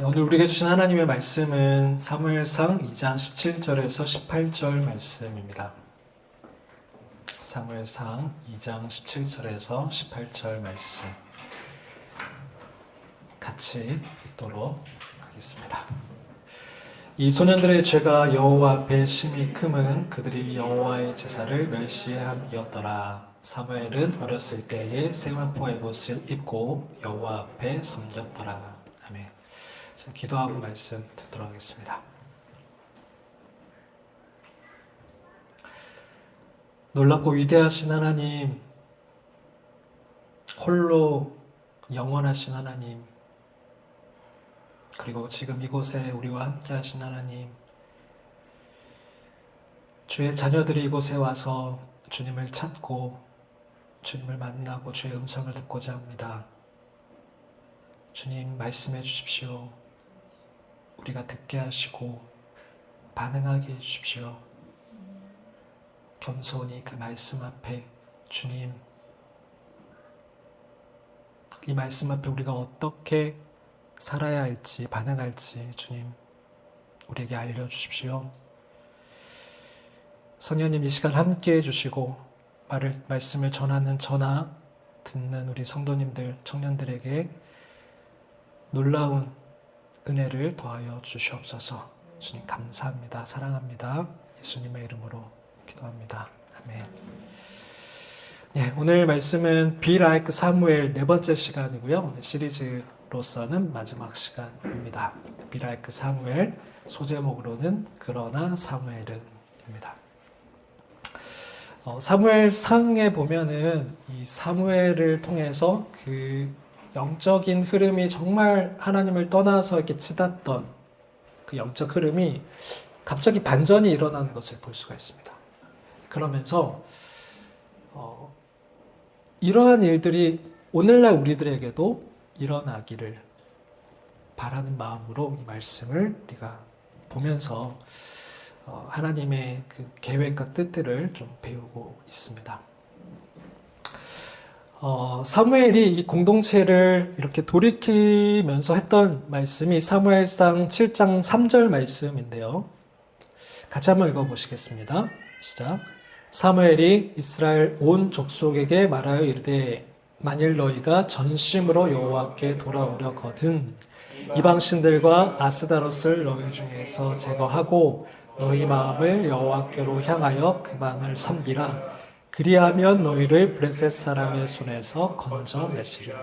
오늘 우리에게 주신 하나님의 말씀은 사무엘상 2장 17절에서 18절 말씀입니다. 사무엘상 2장 17절에서 18절 말씀 같이 읽도록 하겠습니다. 이 소년들의 죄가 여호와 앞에 심히 크면 그들이 여호와의 제사를 멸시함이었더라. 사무엘은 어렸을 때에 생활포의 옷을 입고 여호와 앞에 섬겼더라. 아멘. 기도하고 말씀 듣도록 하겠습니다. 놀랍고 위대하신 하나님, 홀로 영원하신 하나님, 그리고 지금 이곳에 우리와 함께 하신 하나님, 주의 자녀들이 이곳에 와서 주님을 찾고 주님을 만나고 주의 음성을 듣고자 합니다. 주님 말씀해 주십시오. 우리가 듣게 하시고 반응하게 해주십시오. 겸손히 그 말씀 앞에 주님, 이 말씀 앞에 우리가 어떻게 살아야 할지 반응할지 주님 우리에게 알려주십시오. 성령님 이 시간 함께 해주시고 말씀을 전하는 저나 듣는 우리 성도님들, 청년들에게 놀라운 은혜를 더하여 주시옵소서. 주님 감사합니다. 사랑합니다. 예수님의 이름으로 기도합니다. 아멘. 네, 오늘 말씀은 Be Like 사무엘 네 번째 시간이고요. 오늘 시리즈로서는 마지막 시간입니다. Be Like 사무엘, 소제목으로는 그러나 사무엘은입니다. 사무엘상에 보면은 이 사무엘을 통해서 그 영적인 흐름이 정말 하나님을 떠나서 이렇게 치닫던 그 영적 흐름이 갑자기 반전이 일어나는 것을 볼 수가 있습니다. 그러면서 이러한 일들이 오늘날 우리들에게도 일어나기를 바라는 마음으로 이 말씀을 우리가 보면서 하나님의 그 계획과 뜻들을 좀 배우고 있습니다. 사무엘이 이 공동체를 이렇게 돌이키면서 했던 말씀이 사무엘상 7장 3절 말씀인데요. 같이 한번 읽어보시겠습니다. 시작. 사무엘이 이스라엘 온 족속에게 말하여 이르되 만일 너희가 전심으로 여호와께 돌아오려거든 이방신들과 아스다롯을 너희 중에서 제거하고 너희 마음을 여호와께로 향하여 그만을 섬기라. 그리하면 너희를 블레셋 사람의 손에서 건져내시리라.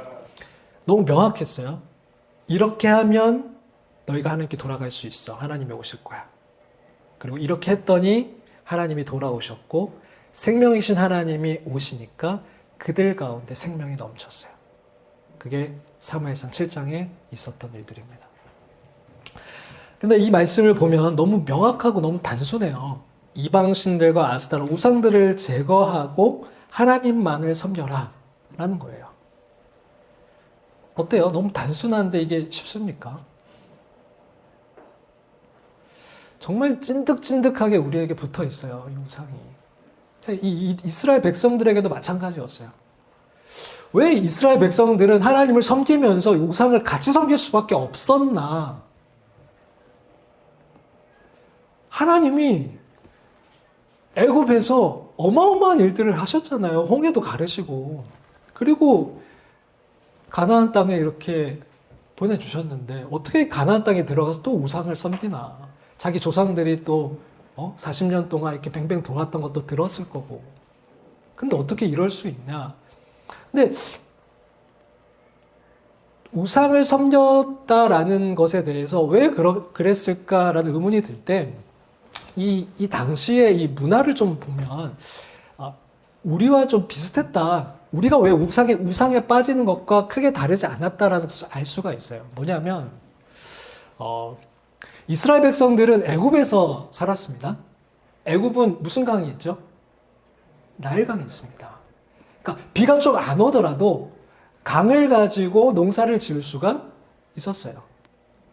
너무 명확했어요. 이렇게 하면 너희가 하나님께 돌아갈 수 있어. 하나님이 오실 거야. 그리고 이렇게 했더니 하나님이 돌아오셨고 생명이신 하나님이 오시니까 그들 가운데 생명이 넘쳤어요. 그게 사무엘상 7장에 있었던 일들입니다. 근데 이 말씀을 보면 너무 명확하고 너무 단순해요. 이방신들과 아스타롯 우상들을 제거하고 하나님만을 섬겨라 라는 거예요. 어때요? 너무 단순한데 이게 쉽습니까? 정말 찐득찐득하게 우리에게 붙어 있어요. 이 우상이. 이 이스라엘 백성들에게도 마찬가지였어요. 왜 이스라엘 백성들은 하나님을 섬기면서 우상을 같이 섬길 수밖에 없었나? 하나님이 애굽에서 어마어마한 일들을 하셨잖아요. 홍해도 가르시고 그리고 가나안 땅에 이렇게 보내주셨는데 어떻게 가나안 땅에 들어가서 또 우상을 섬기나. 자기 조상들이 또 40년 동안 이렇게 뱅뱅 돌았던 것도 들었을 거고. 근데 어떻게 이럴 수 있냐. 근데 우상을 섬겼다라는 것에 대해서 왜 그랬을까라는 의문이 들 때 이 당시에 이 문화를 좀 보면 우리와 좀 비슷했다. 우리가 왜 우상에 빠지는 것과 크게 다르지 않았다라는 것을 알 수가 있어요. 뭐냐면 이스라엘 백성들은 애굽에서 살았습니다. 애굽은 무슨 강이 있죠? 나일강이 있습니다. 그러니까 비가 좀 안 오더라도 강을 가지고 농사를 지을 수가 있었어요.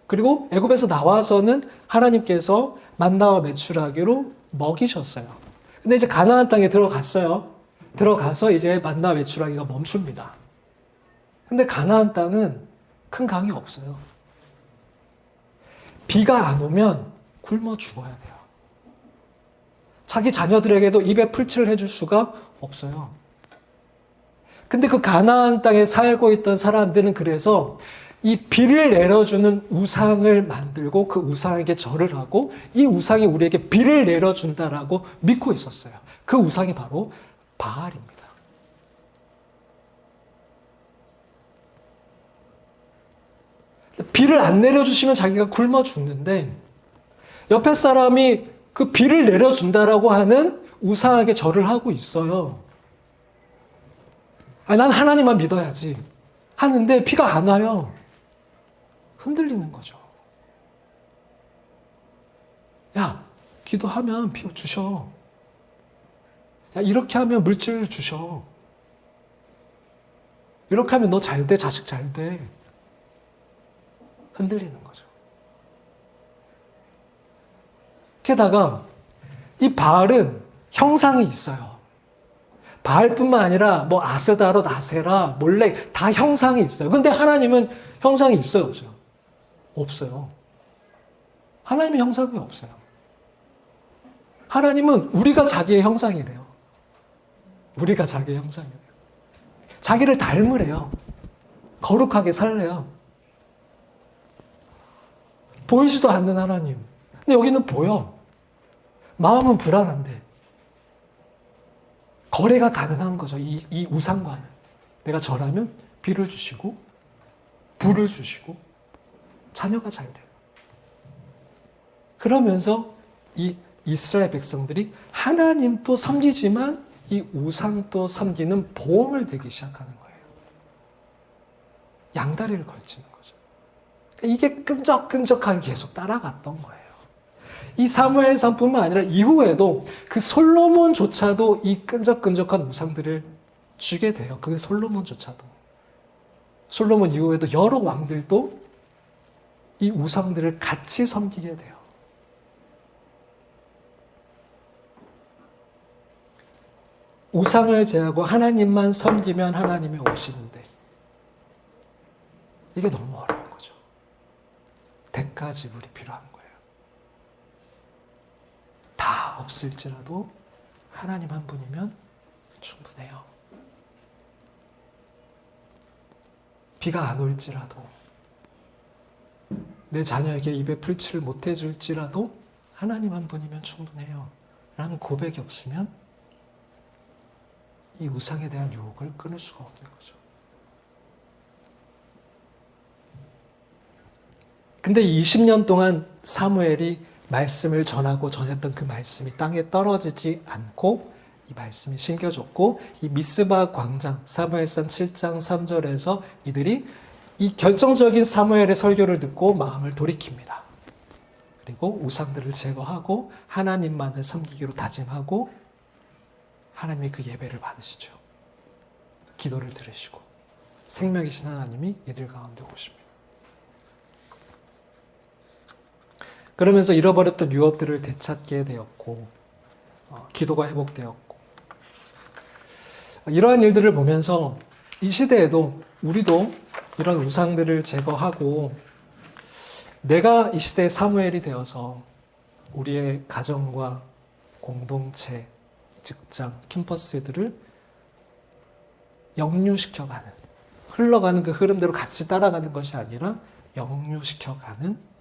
그리고 애굽에서 나와서는 하나님께서 만나와 메추라기로 먹이셨어요. 근데 이제 가나안 땅에 들어갔어요. 들어가서 이제 만나와 메추라기가 멈춥니다. 근데 가나안 땅은 큰 강이 없어요. 비가 안 오면 굶어 죽어야 돼요. 자기 자녀들에게도 입에 풀칠을 해줄 수가 없어요. 근데 그 가나안 땅에 살고 있던 사람들은 그래서 이 비를 내려주는 우상을 만들고 그 우상에게 절을 하고 이 우상이 우리에게 비를 내려준다라고 믿고 있었어요. 그 우상이 바로 바알입니다. 비를 안 내려주시면 자기가 굶어 죽는데 옆에 사람이 그 비를 내려준다라고 하는 우상에게 절을 하고 있어요. 난 하나님만 믿어야지 하는데 비가 안 와요. 흔들리는 거죠. 야, 기도하면 비 주셔. 야, 이렇게 하면 물질 주셔. 이렇게 하면 너 잘 돼, 자식 잘 돼. 흔들리는 거죠. 게다가 이 바알은 형상이 있어요. 바알뿐만 아니라 뭐 아스다롯, 아세라, 몰래 다 형상이 있어요. 근데 하나님은 형상이 있어요, 없어요? 없어요. 하나님의 형상이 없어요. 하나님은 우리가 자기의 형상이래요. 우리가 자기의 형상이래요. 자기를 닮으래요. 거룩하게 살래요. 보이지도 않는 하나님. 근데 여기는 보여. 마음은 불안한데. 거래가 가능한 거죠. 이 우상과는. 내가 절하면 비를 주시고, 불을 주시고, 자녀가 잘 돼요. 그러면서 이 이스라엘 백성들이 하나님도 섬기지만 이 우상도 섬기는 보험을 들기 시작하는 거예요. 양다리를 걸치는 거죠. 이게 끈적끈적하게 계속 따라갔던 거예요. 이 사무엘상뿐만 아니라 이후에도 그 솔로몬조차도 이 끈적끈적한 우상들을 주게 돼요. 그게 솔로몬조차도. 솔로몬 이후에도 여러 왕들도 이 우상들을 같이 섬기게 돼요. 우상을 제하고 하나님만 섬기면 하나님이 오시는데 이게 너무 어려운 거죠. 대가 지불이 필요한 거예요. 다 없을지라도 하나님 한 분이면 충분해요. 비가 안 올지라도 내 자녀에게 입에 풀칠을 못 해줄지라도 하나님 한 분이면 충분해요. 라는 고백이 없으면 이 우상에 대한 유혹을 끊을 수가 없는 거죠. 근데 20년 동안 사무엘이 말씀을 전하고 전했던 그 말씀이 땅에 떨어지지 않고 이 말씀이 심겨졌고 이 미스바 광장 사무엘상 7장 3절에서 이들이 이 결정적인 사무엘의 설교를 듣고 마음을 돌이킵니다. 그리고 우상들을 제거하고 하나님만을 섬기기로 다짐하고 하나님이 그 예배를 받으시죠. 기도를 들으시고 생명이신 하나님이 이들 가운데 오십니다. 그러면서 잃어버렸던 유업들을 되찾게 되었고 기도가 회복되었고 이러한 일들을 보면서 이 시대에도 우리도 이런 우상들을 제거하고 내가 이 시대의 사무엘이 되어서 우리의 가정과 공동체, 직장, 캠퍼스들을 역류시켜가는 흘러가는 그 흐름대로 같이 따라가는 것이 아니라 역류시켜가는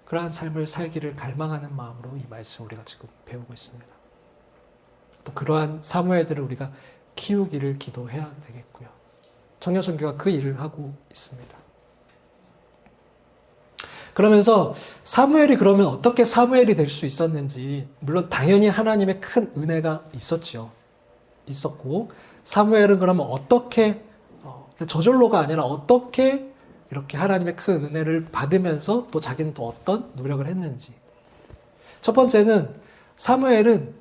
그러한 삶을 살기를 갈망하는 마음으로 이 말씀 우리가 지금 배우고 있습니다. 또 그러한 사무엘들을 우리가 키우기를 기도해야 되겠고요. 청년선교가 그 일을 하고 있습니다. 그러면서 사무엘이 그러면 어떻게 사무엘이 될 수 있었는지 물론 당연히 하나님의 큰 은혜가 있었죠. 있었고 사무엘은 그러면 어떻게 저절로가 아니라 어떻게 이렇게 하나님의 큰 은혜를 받으면서 또 자기는 또 어떤 노력을 했는지. 첫 번째는 사무엘은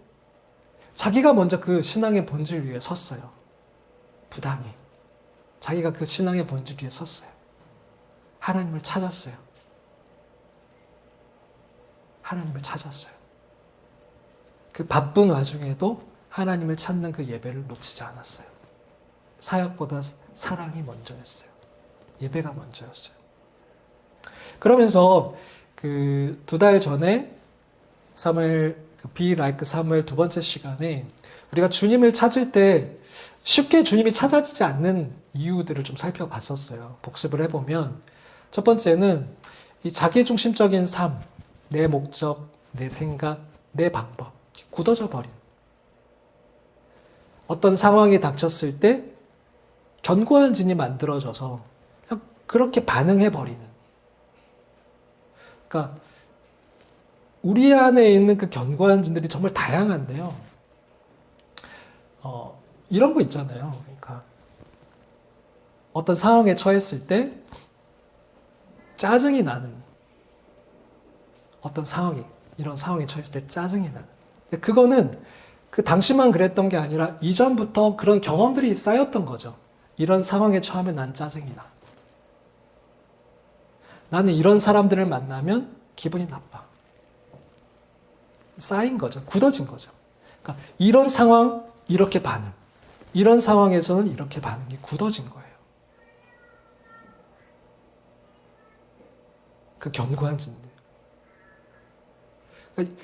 자기가 먼저 그 신앙의 본질 위에 섰어요. 부당히. 자기가 그 신앙의 본질 위에 섰어요. 하나님을 찾았어요. 하나님을 찾았어요. 그 바쁜 와중에도 하나님을 찾는 그 예배를 놓치지 않았어요. 사역보다 사랑이 먼저였어요. 예배가 먼저였어요. 그러면서 그 2달 전에 사무엘 Be Like 사무엘 2번째 시간에 우리가 주님을 찾을 때 쉽게 주님이 찾아지지 않는 이유들을 좀 살펴봤었어요. 복습을 해보면 첫 번째는 이 자기중심적인 삶, 내 목적, 내 생각, 내 방법 굳어져 버린 어떤 상황이 닥쳤을 때 견고한 진이 만들어져서 그냥 그렇게 반응해버리는, 그러니까 우리 안에 있는 그 견고한 진들이 정말 다양한데요. 이런 거 있잖아요. 그러니까 어떤 상황에 처했을 때 짜증이 나는, 어떤 상황이, 이런 상황에 처했을 때 짜증이 나는. 그거는 그 당시만 그랬던 게 아니라 이전부터 그런 경험들이 쌓였던 거죠. 이런 상황에 처하면 난 짜증이 나. 나는 이런 사람들을 만나면 기분이 나빠. 쌓인 거죠. 굳어진 거죠. 그러니까 이런 상황, 이렇게 반응. 이런 상황에서는 이렇게 반응이 굳어진 거예요. 그 견고한 진들. 그러니까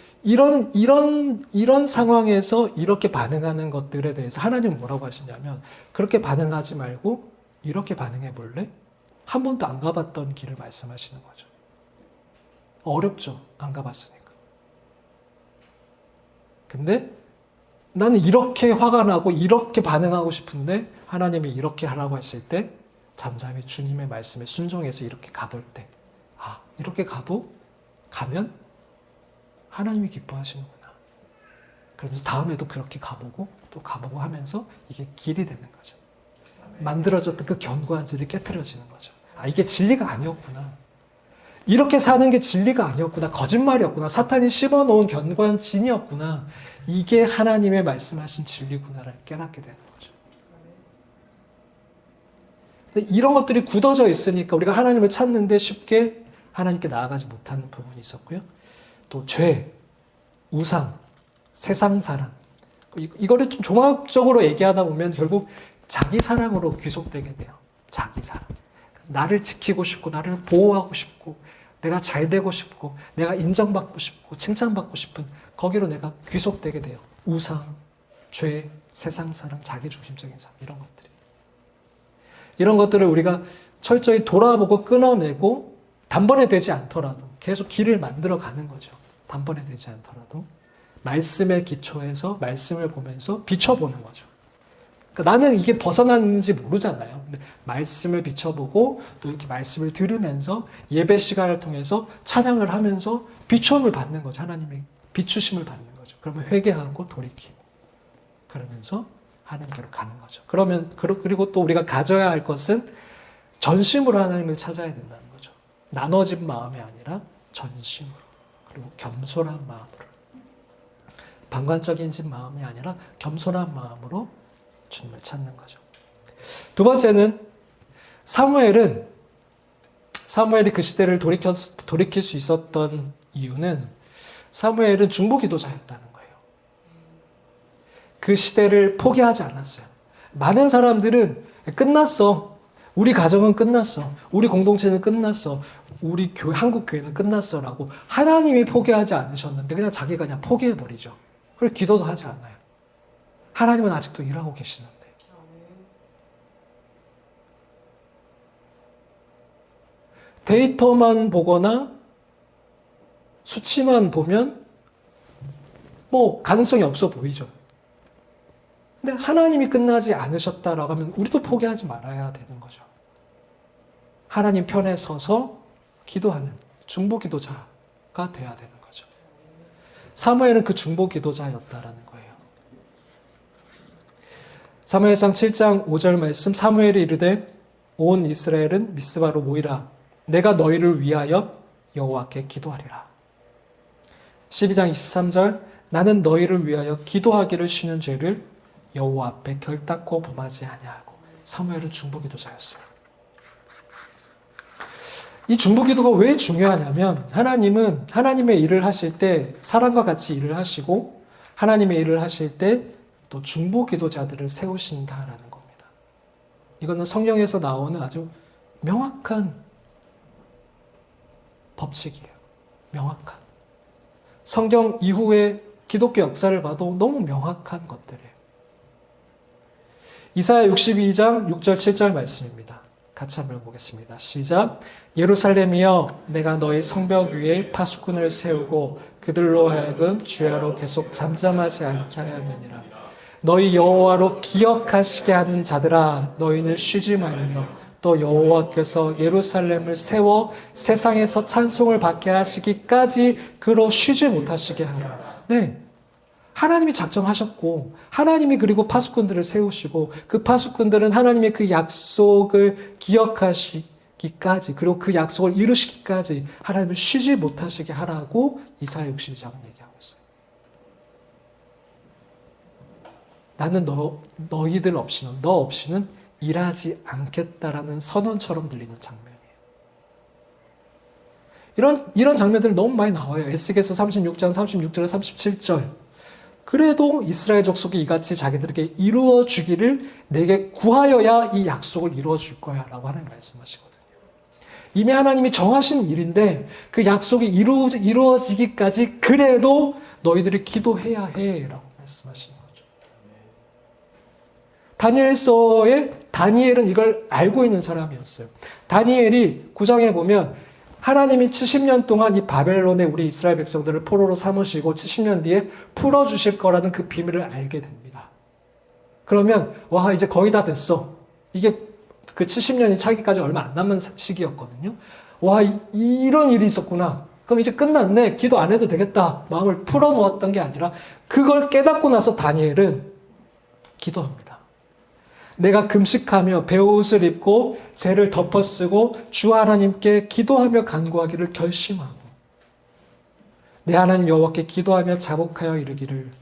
이런 상황에서 이렇게 반응하는 것들에 대해서 하나님은 뭐라고 하시냐면, 그렇게 반응하지 말고 이렇게 반응해 볼래? 한 번도 안 가봤던 길을 말씀하시는 거죠. 어렵죠. 안 가봤으니까. 근데 나는 이렇게 화가 나고 이렇게 반응하고 싶은데 하나님이 이렇게 하라고 했을 때 잠잠히 주님의 말씀에 순종해서 이렇게 가볼 때, 아, 이렇게 가면 하나님이 기뻐하시는구나. 그러면서 다음에도 그렇게 가보고 또 가보고 하면서 이게 길이 되는 거죠. 만들어졌던 그 견고한 진이 깨트려지는 거죠. 아, 이게 진리가 아니었구나. 이렇게 사는 게 진리가 아니었구나. 거짓말이었구나. 사탄이 씹어놓은 견고한 진이었구나. 이게 하나님의 말씀하신 진리구나를 깨닫게 되는 거죠. 근데 이런 것들이 굳어져 있으니까 우리가 하나님을 찾는데 쉽게 하나님께 나아가지 못하는 부분이 있었고요. 또 죄, 우상, 세상 사랑. 이거를 좀 종합적으로 얘기하다 보면 결국 자기 사랑으로 귀속되게 돼요. 자기 사랑. 나를 지키고 싶고, 나를 보호하고 싶고, 내가 잘 되고 싶고, 내가 인정받고 싶고, 칭찬받고 싶은 거기로 내가 귀속되게 돼요. 우상, 죄, 세상 사랑, 자기중심적인 삶, 이런 것들이. 이런 것들을 우리가 철저히 돌아보고 끊어내고 단번에 되지 않더라도 계속 길을 만들어 가는 거죠. 단번에 되지 않더라도 말씀의 기초에서 말씀을 보면서 비춰보는 거죠. 그러니까 나는 이게 벗어났는지 모르잖아요. 근데 말씀을 비춰보고 또 이렇게 말씀을 들으면서 예배 시간을 통해서 찬양을 하면서 비추음을 받는 거죠. 하나님의 비추심을 받는 거죠. 그러면 회개하고 돌이키고 그러면서 하나님께로 가는 거죠. 그리고 또 우리가 가져야 할 것은 전심으로 하나님을 찾아야 된다는 거죠. 나눠진 마음이 아니라 전심으로, 그리고 겸손한 마음으로, 방관적인 마음이 아니라 겸손한 마음으로 주님을 찾는 거죠. 두 번째는 사무엘이 그 시대를 돌이킬 수 있었던 이유는 사무엘은 중보기도자였다는 거예요. 그 시대를 포기하지 않았어요. 많은 사람들은 끝났어. 우리 가정은 끝났어. 우리 공동체는 끝났어. 우리 교회, 한국 교회는 끝났어. 라고 하나님이 포기하지 않으셨는데 그냥 자기가 그냥 포기해버리죠. 그리고 기도도 하지 않아요. 하나님은 아직도 일하고 계시는데. 데이터만 보거나 수치만 보면 뭐 가능성이 없어 보이죠. 근데 하나님이 끝나지 않으셨다라고 하면 우리도 포기하지 말아야 되는 거죠. 하나님 편에 서서 기도하는 중보기도자가 돼야 되는 거죠. 사무엘은 그 중보기도자였다라는 거예요. 사무엘상 7장 5절 말씀, 사무엘이 이르되 온 이스라엘은 미스바로 모이라. 내가 너희를 위하여 여호와께 기도하리라. 12장 23절, 나는 너희를 위하여 기도하기를 쉬는 죄를 여호와 앞에 결단코 범하지 아니하고. 사무엘은 중보기도자였어요. 이 중보기도가 왜 중요하냐면 하나님은 하나님의 일을 하실 때 사람과 같이 일을 하시고 하나님의 일을 하실 때 또 중보기도자들을 세우신다라는 겁니다. 이거는 성경에서 나오는 아주 명확한 법칙이에요. 명확한. 성경 이후의 기독교 역사를 봐도 너무 명확한 것들이에요. 이사야 62장 6절 7절 말씀입니다. 같이 한번 보겠습니다. 시작. 예루살렘이여 내가 너희 성벽 위에 파수꾼을 세우고 그들로 하여금 주야로 계속 잠잠하지 않게 하였느니라. 너희 여호와로 기억하시게 하는 자들아 너희는 쉬지 말며 또 여호와께서 예루살렘을 세워 세상에서 찬송을 받게 하시기까지 그로 쉬지 못하시게 하라. 네. 하나님이 작정하셨고 하나님이 그리고 파수꾼들을 세우시고 그 파수꾼들은 하나님의 그 약속을 기억하시기까지 그리고 그 약속을 이루시기까지 하나님을 쉬지 못하시게 하라고 이사야 62장은 얘기하고 있어요. 나는 너희들 없이는 너 없이는 일하지 않겠다라는 선언처럼 들리는 장면이에요. 이런 장면들이 너무 많이 나와요. 에스겔서 36장 36절 37절. 그래도 이스라엘 족속이 이같이 자기들에게 이루어 주기를 내게 구하여야 이 약속을 이루어 줄 거야 라고 하나님 말씀하시거든요. 이미 하나님이 정하신 일인데 그 약속이 이루어지기까지 그래도 너희들이 기도해야 해 라고 말씀하시는 거죠. 다니엘서의 다니엘은 이걸 알고 있는 사람이었어요. 다니엘이 9장에 보면 하나님이 70년 동안 이 바벨론에 우리 이스라엘 백성들을 포로로 삼으시고 70년 뒤에 풀어주실 거라는 그 비밀을 알게 됩니다. 그러면 와 이제 거의 다 됐어. 이게 그 70년이 차기까지 얼마 안 남은 시기였거든요. 와 이런 일이 있었구나. 그럼 이제 끝났네. 기도 안 해도 되겠다. 마음을 풀어놓았던 게 아니라 그걸 깨닫고 나서 다니엘은 기도합니다. 내가 금식하며 베옷을 입고 죄를 덮어쓰고 주 하나님께 기도하며 간구하기를 결심하고 내 하나님 여호와께 기도하며 자복하여 이르기를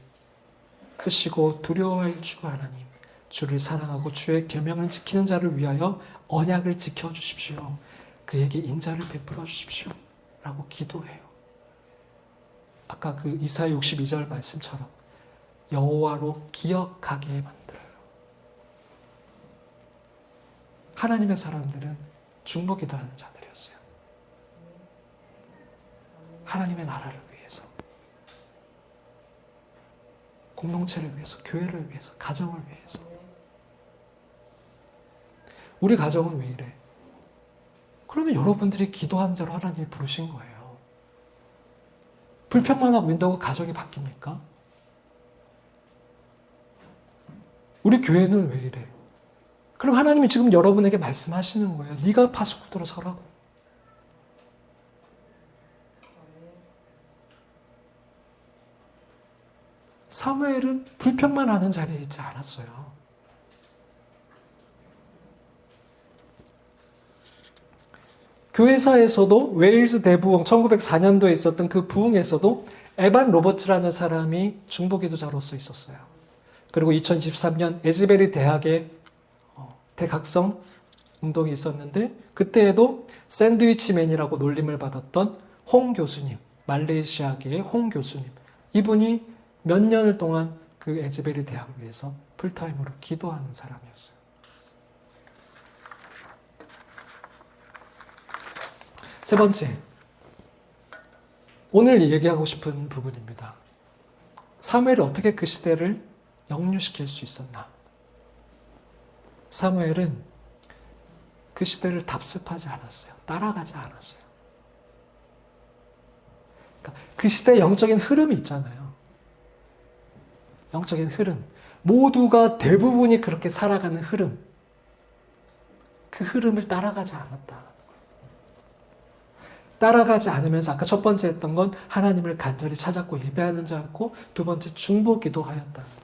크시고 두려워할 주 하나님 주를 사랑하고 주의 계명을 지키는 자를 위하여 언약을 지켜주십시오. 그에게 인자를 베풀어 주십시오. 라고 기도해요. 아까 그 이사야 62절 말씀처럼 여호와로 기억하게 만들어요. 하나님의 사람들은 중보 기도하는 자들이었어요. 하나님의 나라를 위해서, 공동체를 위해서, 교회를 위해서, 가정을 위해서. 우리 가정은 왜 이래? 그러면 여러분들이 기도한 자로 하나님이 부르신 거예요. 불평만 하고 있다고 가정이 바뀝니까? 우리 교회는 왜 이래? 그럼 하나님이 지금 여러분에게 말씀하시는 거예요. 네가 파수꾼으로 서라고. 사무엘은 불평만 하는 자리에 있지 않았어요. 교회사에서도 웨일즈 대부흥 1904년도에 있었던 그 부흥에서도 에반 로버츠라는 사람이 중보기도자로서 있었어요. 그리고 2023년 에즈베리 대학의 대각성 운동이 있었는데 그때에도 샌드위치맨이라고 놀림을 받았던 홍 교수님, 말레이시아계의 홍 교수님, 이분이 몇 년을 동안 그 에즈베리 대학을 위해서 풀타임으로 기도하는 사람이었어요. 세 번째, 오늘 얘기하고 싶은 부분입니다. 사무엘이 어떻게 그 시대를 역류시킬 수 있었나? 사무엘은 그 시대를 답습하지 않았어요. 따라가지 않았어요. 그러니까 그 시대의 영적인 흐름이 있잖아요. 영적인 흐름. 모두가 대부분이 그렇게 살아가는 흐름. 그 흐름을 따라가지 않았다. 따라가지 않으면서 아까 첫 번째 했던 건 하나님을 간절히 찾았고 예배하는 자였고 두 번째 중보 기도하였다는 거예요.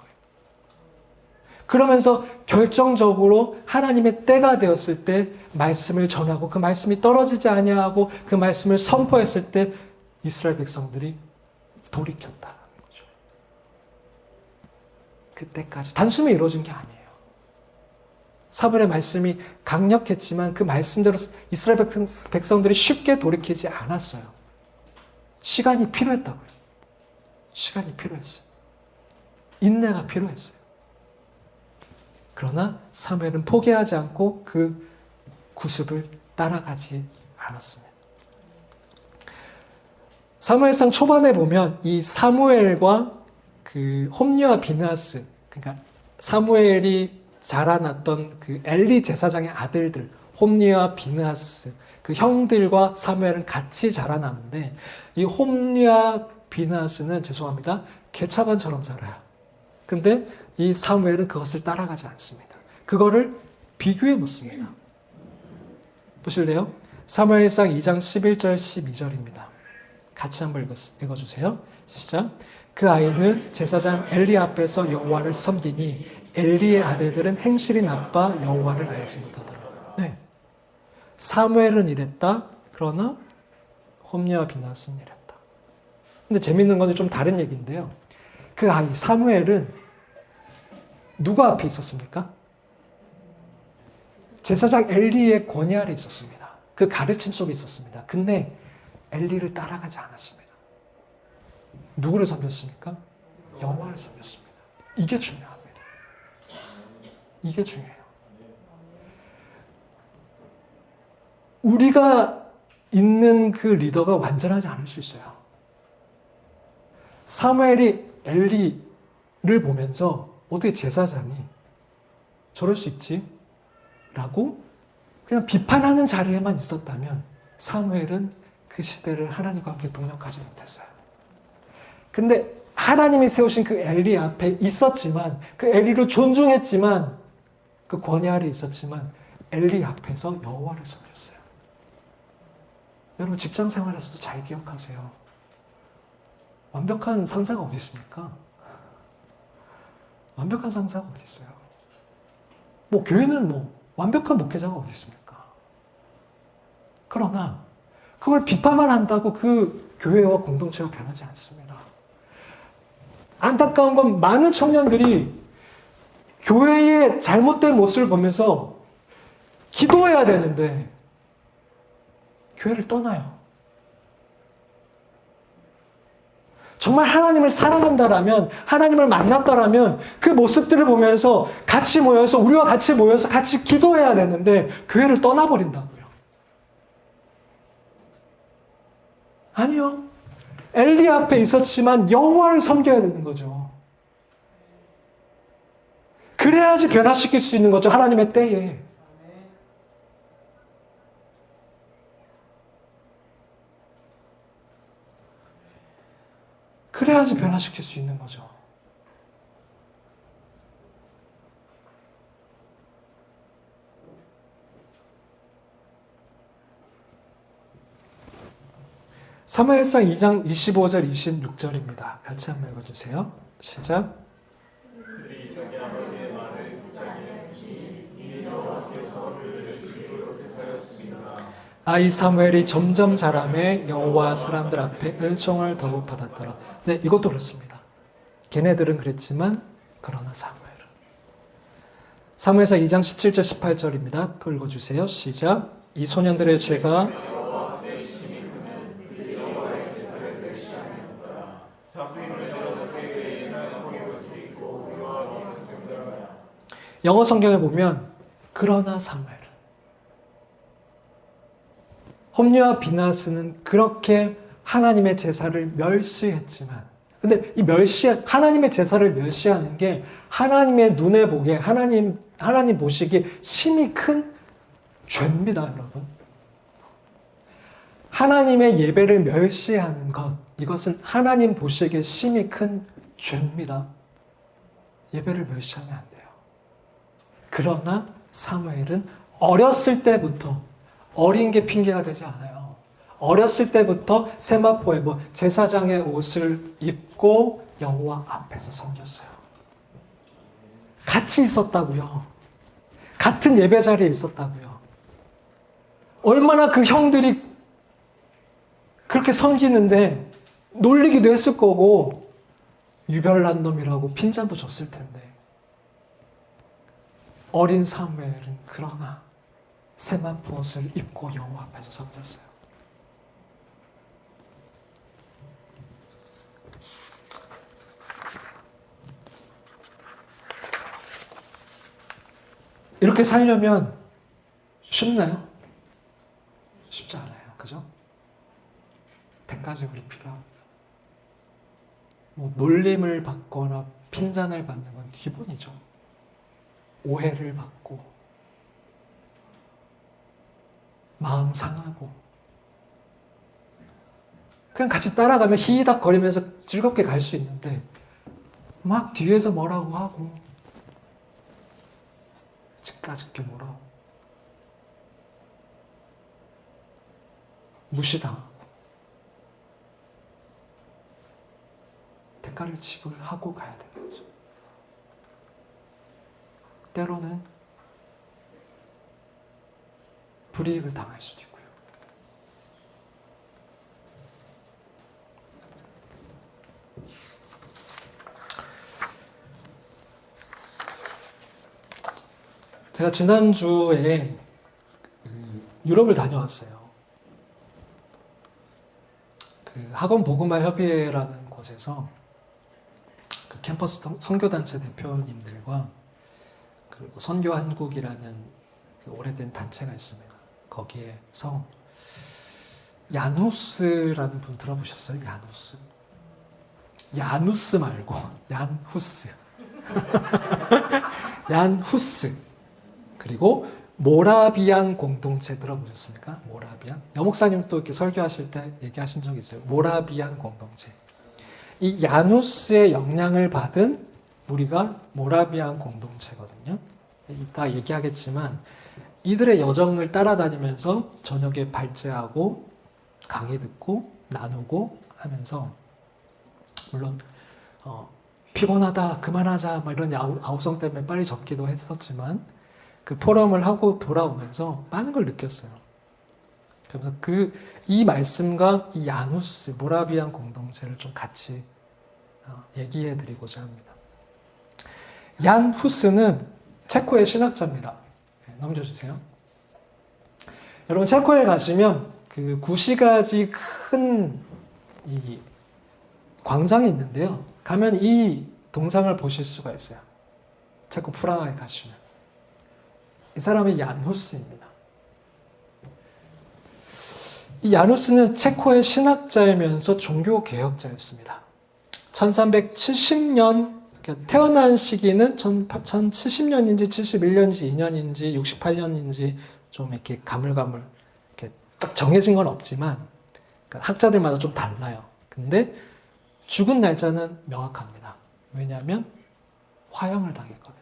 그러면서 결정적으로 하나님의 때가 되었을 때 말씀을 전하고 그 말씀이 떨어지지 아니하고 그 말씀을 선포했을 때 이스라엘 백성들이 돌이켰다는 거죠. 그때까지 단숨에 이루어진 게 아니에요. 사무엘의 말씀이 강력했지만 그 말씀대로 이스라엘 백성들이 쉽게 돌이키지 않았어요. 시간이 필요했다고요. 시간이 필요했어요. 인내가 필요했어요. 그러나 사무엘은 포기하지 않고 그 구습을 따라가지 않았습니다. 사무엘상 초반에 보면 이 사무엘과 그 홈리와 비느하스, 그러니까 사무엘이 자라났던 그 엘리 제사장의 아들들, 홈리와 비느하스, 그 형들과 사무엘은 같이 자라나는데 이 홈리와 비느하스는 죄송합니다. 개차반처럼 자라요. 근데 이 사무엘은 그것을 따라가지 않습니다. 그거를 비교해 놓습니다. 보실래요? 사무엘상 2장 11절 12절입니다. 같이 한번 읽어주세요. 시작. 그 아이는 제사장 엘리 앞에서 여호와를 섬기니 엘리의 아들들은 행실이 나빠 여호와를 알지 못하더라. 네. 사무엘은 이랬다. 그러나 홈리와 비느하스는 이랬다. 근데 재밌는 건 좀 다른 얘기인데요. 그 아이 사무엘은 누가 앞에 있었습니까? 제사장 엘리의 권위 아래 있었습니다. 그 가르침 속에 있었습니다. 근데 엘리를 따라가지 않았습니다. 누구를 섬겼습니까? 여호와를 섬겼습니다. 이게 중요합니다. 이게 중요해요. 우리가 있는 그 리더가 완전하지 않을 수 있어요. 사무엘이 엘리를 보면서 어떻게 제사장이 저럴 수 있지? 라고 그냥 비판하는 자리에만 있었다면 사무엘은 그 시대를 하나님과 함께 동력하지 못했어요. 근데 하나님이 세우신 그 엘리 앞에 있었지만, 그 엘리를 존중했지만, 그 권위 아래 있었지만 엘리 앞에서 여호와를 섬겼어요. 여러분 직장 생활에서도 잘 기억하세요. 완벽한 상사가 어디 있습니까? 완벽한 상사가 어디 있어요? 뭐 교회는 뭐 완벽한 목회자가 어디 있습니까? 그러나 그걸 비판만 한다고 그 교회와 공동체가 변하지 않습니다. 안타까운 건 많은 청년들이 교회의 잘못된 모습을 보면서 기도해야 되는데 교회를 떠나요. 정말 하나님을 사랑한다라면, 하나님을 만났다라면 그 모습들을 보면서 같이 모여서, 우리와 같이 모여서 같이 기도해야 되는데 교회를 떠나버린다고요. 아니요. 엘리 앞에 있었지만 여호와를 섬겨야 되는 거죠. 그래야지 변화시킬 수 있는 거죠. 하나님의 때에. 그래야지 변화시킬 수 있는 거죠. 사무엘상 2장 25절 26절입니다. 같이 한번 읽어주세요. 시작. 아이 사무엘이 점점 자라매 여호와 사람들 앞에 은총을 더욱 받았더라. 네, 이것도 그렇습니다. 걔네들은 그랬지만 그러나 사무엘상 2장 17절 18절입니다. 또 읽어주세요. 시작. 이 소년들의 죄가 영어 성경에 보면 그러나 사무엘은, 홈리와 비느하스는 그렇게 하나님의 제사를 멸시했지만, 근데 이 하나님의 제사를 멸시하는 게 하나님의 눈에 보기에 하나님 보시기에 심히 큰 죄입니다, 여러분. 하나님의 예배를 멸시하는 것, 이것은 하나님 보시기에 심히 큰 죄입니다. 예배를 멸시하면 안 돼요. 그러나 사무엘은 어렸을 때부터, 어린 게 핑계가 되지 않아요. 어렸을 때부터 세마포에 제사장의 옷을 입고 여호와 앞에서 섬겼어요. 같이 있었다고요. 같은 예배 자리에 있었다고요. 얼마나 그 형들이 그렇게 섬기는데 놀리기도 했을 거고 유별난 놈이라고 핀잔도 줬을 텐데, 어린 사무엘은 그러나 세마포 옷을 입고 여호와 앞에서 섬겼어요. 이렇게 살려면 쉽나요? 쉽지 않아요. 그죠? 대가가 가지 우리 필요합니다. 뭐 놀림을 받거나 핀잔을 받는 건 기본이죠. 오해를 받고 마음 상하고 그냥 같이 따라가면 히히닥거리면서 즐겁게 갈 수 있는데 막 뒤에서 뭐라고 하고 집까짓게 뭐라고 무시당하고 대가를 지불하고 가야 되는 거죠. 때로는 불이익을 당할 수도 있고요. 제가 지난주에 유럽을 다녀왔어요. 그 학원 복음화 협의회라는 곳에서 그 캠퍼스 선교단체 대표님들과 그리고 선교 한국이라는 그 오래된 단체가 있습니다. 거기에서 야누스라는 분 들어보셨어요? 야누스. 야누스 말고 얀후스. 얀후스. 그리고 모라비안 공동체 들어보셨습니까? 모라비안. 여목사님 또 이렇게 설교하실 때 얘기하신 적이 있어요. 모라비안 공동체. 이 야누스의 영향을 받은 우리가 모라비안 공동체거든요. 이따 얘기하겠지만 이들의 여정을 따라다니면서 저녁에 발제하고 강의 듣고 나누고 하면서 물론 피곤하다 그만하자 막 이런 아우성 때문에 빨리 접기도 했었지만 그 포럼을 하고 돌아오면서 많은 걸 느꼈어요. 그래서 이 말씀과 이 야누스 모라비안 공동체를 좀 같이 얘기해 드리고자 합니다. 얀 후스는 체코의 신학자입니다. 넘겨주세요. 여러분 체코에 가시면 그 구시가지 큰 이 광장이 있는데요. 가면 이 동상을 보실 수가 있어요. 체코 프라하에 가시면. 이 사람이 얀 후스입니다. 이 얀 후스는 체코의 신학자이면서 종교개혁자였습니다. 1370년 태어난 시기는 1070년인지 71년인지 2년인지 68년인지 좀 이렇게 가물가물 이렇게 딱 정해진 건 없지만 학자들마다 좀 달라요. 근데 죽은 날짜는 명확합니다. 왜냐하면 화형을 당했거든요.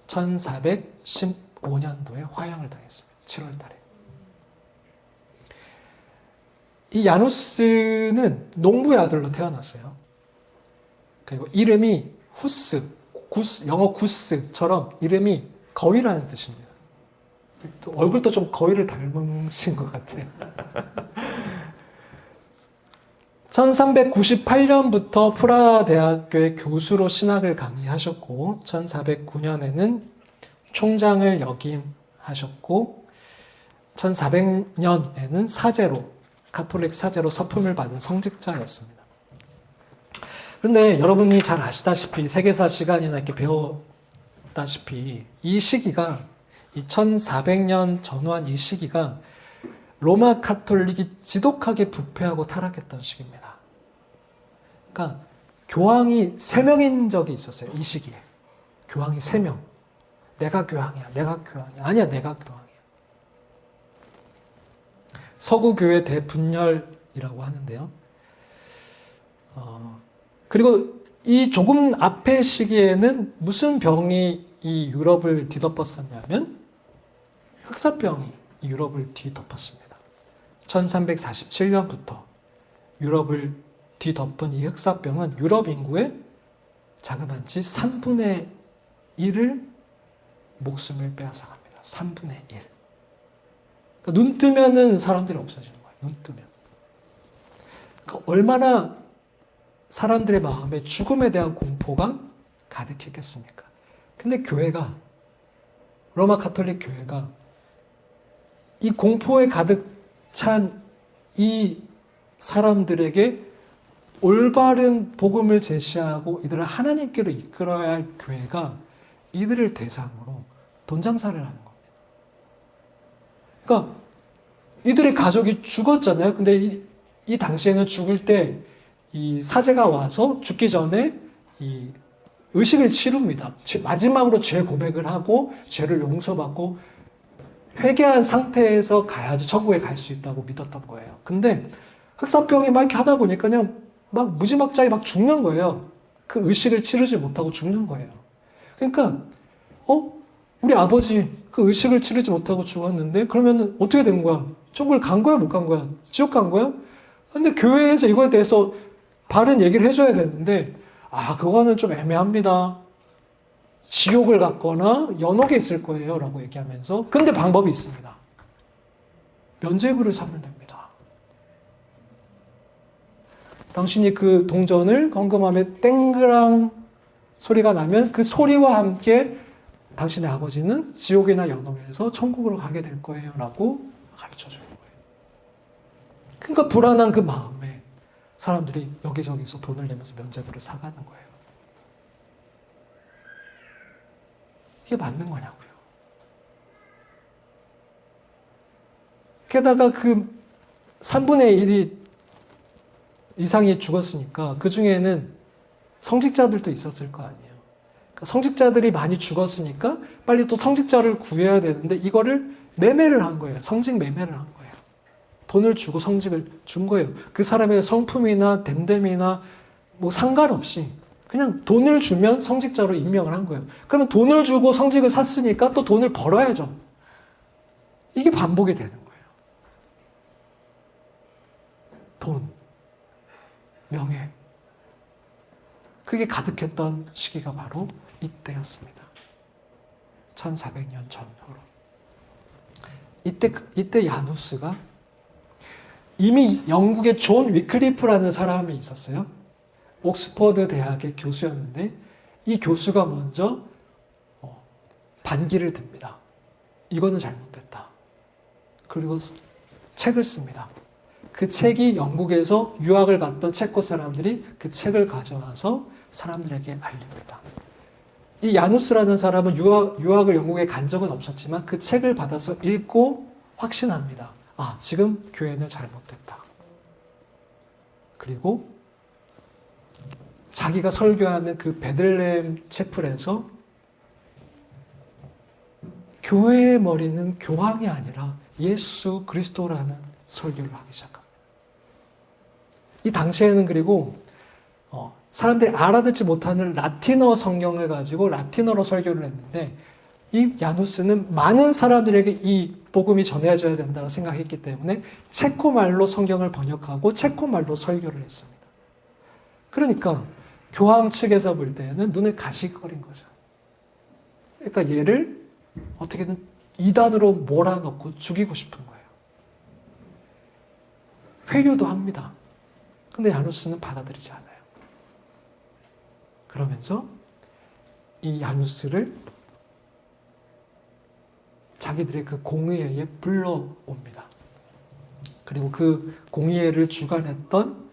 1415년도에 화형을 당했습니다. 7월 달에. 이 야누스는 농부의 아들로 태어났어요. 그리고 이름이 후스, 영어 구스처럼 이름이 거위라는 뜻입니다. 얼굴도 좀 거위를 닮으신 것 같아요. 1398년부터 프라하 대학교의 교수로 신학을 강의하셨고 1409년에는 총장을 역임하셨고 1400년에는 사제로 가톨릭 사제로 서품을 받은 성직자였습니다. 그런데 여러분이 잘 아시다시피 세계사 시간이나 이렇게 배웠다시피 이 시기가 이 1400년 전후한 이 시기가 로마 가톨릭이 지독하게 부패하고 타락했던 시기입니다. 그러니까 교황이 3명인 적이 있었어요. 이 시기에. 교황이 3명. 내가 교황이야. 내가 교황이야. 아니야. 내가 교황이야. 서구교회 대분열이라고 하는데요. 그리고 이 조금 앞의 시기에는 무슨 병이 이 유럽을 뒤덮었었냐면 흑사병이 유럽을 뒤덮었습니다. 1347년부터 유럽을 뒤덮은 이 흑사병은 유럽 인구의 자그마치 3분의 1을 목숨을 빼앗아갑니다. 3분의 1. 그러니까 눈 뜨면은 사람들이 없어지는 거예요. 눈 뜨면. 그러니까 얼마나 사람들의 마음에 죽음에 대한 공포가 가득했겠습니까? 근데 교회가, 로마 가톨릭 교회가 이 공포에 가득 찬 이 사람들에게 올바른 복음을 제시하고 이들을 하나님께로 이끌어야 할 교회가 이들을 대상으로 돈 장사를 하는 겁니다. 그러니까 이들의 가족이 죽었잖아요. 근데 이 당시에는 죽을 때 이 사제가 와서 죽기 전에 이 의식을 치릅니다. 마지막으로 죄 고백을 하고 죄를 용서받고 회개한 상태에서 가야지 천국에 갈 수 있다고 믿었던 거예요. 근데 흑사병이 막 이렇게 하다 보니까 그냥 막 무지막지하게 막 죽는 거예요. 그 의식을 치르지 못하고 죽는 거예요. 그러니까 우리 아버지 그 의식을 치르지 못하고 죽었는데 그러면 어떻게 된 거야? 천국을 간 거야? 못 간 거야? 지옥 간 거야? 근데 교회에서 이거에 대해서 바른 얘기를 해줘야 되는데 그거는 좀 애매합니다. 지옥을 갔거나 연옥에 있을 거예요 라고 얘기하면서 근데 방법이 있습니다. 면죄부를 사면 됩니다. 당신이 그 동전을 헌금함에 땡그랑 소리가 나면 그 소리와 함께 당신의 아버지는 지옥이나 연옥에서 천국으로 가게 될 거예요 라고 가르쳐 주는 거예요. 그러니까 불안한 그 마음에 사람들이 여기저기서 돈을 내면서 면죄부를 사가는 거예요. 이게 맞는 거냐고요. 게다가 그 3분의 1이 이상이 죽었으니까 그 중에는 성직자들도 있었을 거 아니에요. 그러니까 성직자들이 많이 죽었으니까 빨리 또 성직자를 구해야 되는데 이거를 매매를 한 거예요. 성직 매매를 한 거예요. 돈을 주고 성직을 준 거예요. 그 사람의 성품이나 됨됨이나 뭐 상관없이 그냥 돈을 주면 성직자로 임명을 한 거예요. 그러면 돈을 주고 성직을 샀으니까 또 돈을 벌어야죠. 이게 반복이 되는 거예요. 돈, 명예. 그게 가득했던 시기가 바로 이때였습니다. 1400년 전후로. 이때 야누스가 이미 영국의 존 위클리프라는 사람이 있었어요. 옥스퍼드 대학의 교수였는데 이 교수가 먼저 반기를 듭니다. 이거는 잘못됐다. 그리고 책을 씁니다. 그 책이 영국에서 유학을 갔던 체코 사람들이 그 책을 가져와서 사람들에게 알립니다. 이 야누스라는 사람은 유학을 영국에 간 적은 없었지만 그 책을 받아서 읽고 확신합니다. 지금 교회는 잘못됐다. 그리고 자기가 설교하는 그 베들레헴 채플에서 교회의 머리는 교황이 아니라 예수 그리스도라는 설교를 하기 시작합니다. 이 당시에는 그리고 사람들이 알아듣지 못하는 라틴어 성경을 가지고 라틴어로 설교를 했는데 이 야누스는 많은 사람들에게 이 복음이 전해져야 된다고 생각했기 때문에 체코말로 성경을 번역하고 체코말로 설교를 했습니다. 그러니까 교황 측에서 볼 때는 눈에 가시거린 거죠. 그러니까 얘를 어떻게든 이단으로 몰아넣고 죽이고 싶은 거예요. 회유도 합니다. 근데 야누스는 받아들이지 않아요. 그러면서 이 야누스를 자기들의 그 공의회에 불러옵니다. 그리고 그 공의회를 주관했던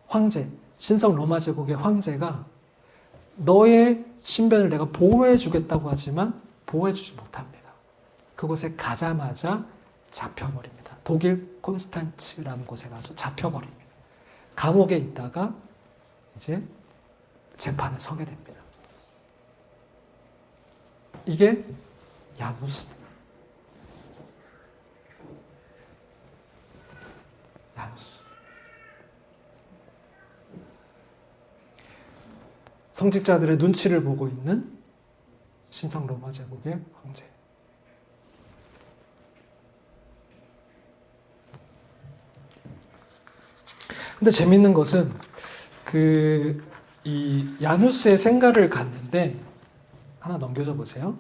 황제, 신성 로마 제국의 황제가 너의 신변을 내가 보호해 주겠다고 하지만 보호해 주지 못합니다. 그곳에 가자마자 잡혀버립니다. 독일 콘스탄츠라는 곳에 가서 잡혀버립니다. 감옥에 있다가 이제 재판에 서게 됩니다. 이게 야누스입니다. 야누스. 성직자들의 눈치를 보고 있는 신성 로마 제국의 황제. 근데 재밌는 것은 이 야누스의 생가를 갔는데 하나 넘겨줘 보세요.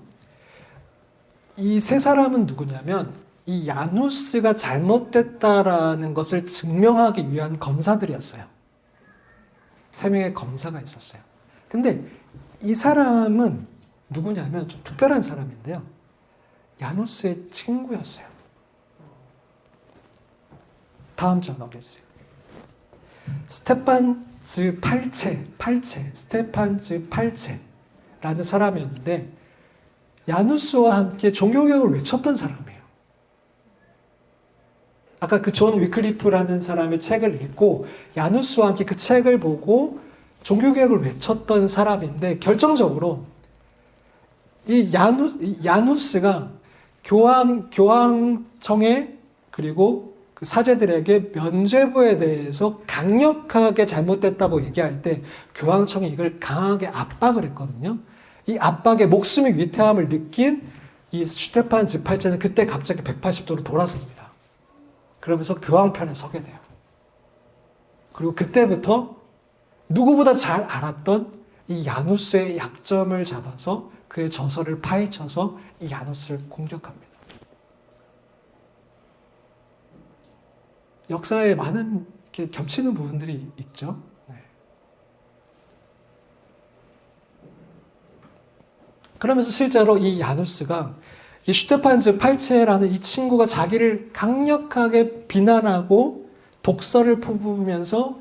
이 세 사람은 누구냐면 이 야누스가 잘못됐다라는 것을 증명하기 위한 검사들이었어요. 3명의 검사가 있었어요. 근데 이 사람은 누구냐면 좀 특별한 사람인데요. 야누스의 친구였어요. 다음 장 넘겨주세요. 스테판즈 팔체라는 사람이었는데 야누스와 함께 종교개혁을 외쳤던 사람이에요. 아까 그 존 위클리프라는 사람의 책을 읽고 야누스와 함께 그 책을 보고 종교개혁을 외쳤던 사람인데 결정적으로 이 야누스가 교황청에 그리고 그 사제들에게 면죄부에 대해서 강력하게 잘못됐다고 얘기할 때 교황청이 이걸 강하게 압박을 했거든요. 이 압박에 목숨의 위태함을 느낀 이 슈테판 즈8세는 그때 갑자기 180도로 돌아섭니다. 그러면서 교황 편에 서게 돼요. 그리고 그때부터 누구보다 잘 알았던 이 야누스의 약점을 잡아서 그의 저서를 파헤쳐서 이 야누스를 공격합니다. 역사에 많은 이렇게 겹치는 부분들이 있죠. 네. 그러면서 실제로 이 야누스가 이 슈테판즈 8세라는 이 친구가 자기를 강력하게 비난하고 독설을 퍼부으면서